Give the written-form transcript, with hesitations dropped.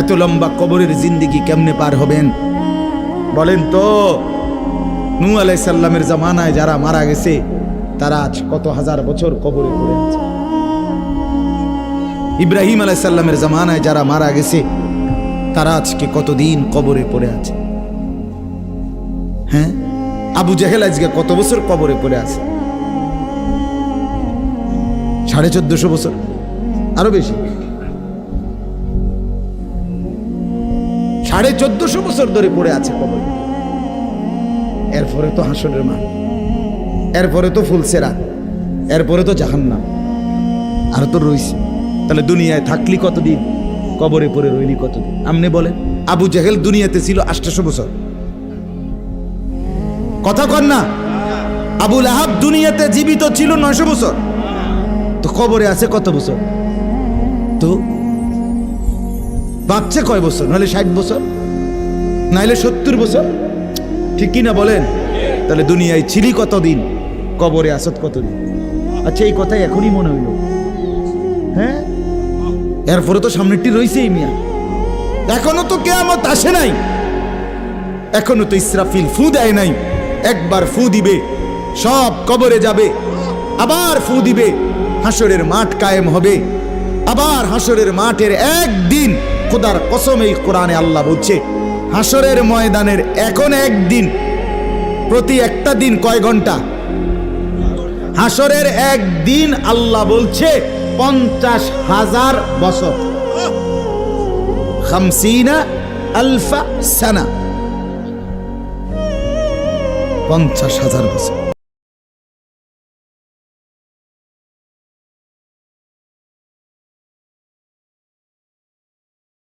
এত লম্বা কবরের জিন্দেগি কেমনে পার হবেন বলেন তো? নূহ আলাইহিস সালামের জামানায় যারা মারা গেছে তারা আজ কত হাজার বছর কবরে পড়ে আছে। ইব্রাহিম আলাইহিস সালামের জামানায় যারা মারা গেছে তারা আজকে কতদিন কবরে পড়ে আছে। হ্যাঁ, আবু জেহেল আজকে কত বছর কবরে পড়ে আছে? 1450 বছর, আরো বেশি, 1450 বছর ধরে পড়ে আছে কবরে। এরপরে তো হাসরের মাঠ, এরপরে তো ফুলসেরাত, এরপরে তো জাহান্নাম, আর তো রইছে। তাহলে দুনিয়ায় থাকলি কতদিন, কবরে পড়ে রইলি কতদিন? আপনি বলেন। আবু জেহেল দুনিয়াতে ছিল 800 বছর, কথা কন না? আবু লাহাব দুনিয়াতে জীবিত ছিল 900 বছর, তো কবরে আছে কত বছর? তো বাঁচছে কয় বছর? নাহলে 60 বছর, নাহলে 70 বছর, ঠিক কিনা বলেন? তাহলে দুনিয়ায় ছিলি কতদিন, কবরে আসত কতদিন? আচ্ছা, এই কথাই এখনই মনে হইল। হ্যাঁ, এরপরে তো সামনেরটি রয়েছেই মিয়া, এখনো তো কিয়ামত আসে নাই, এখনো তো ইসরাফিল ফু দেয় নাই। একবার ফু দিবে, সব কবরে যাবে, আবার ফু দিবে, হাসরের মাঠ কায়েম হবে। আবার হাসরের মাঠের একদিন, খোদার কসম এই কোরআনে আল্লাহ বলছে, হাসরের ময়দানের এখন একদিন, প্রতি একটা দিন কয় ঘন্টা? হাসরের একদিন আল্লাহ বলছে 50,000 বছর, 50,000 সানা, 50,000 বছর।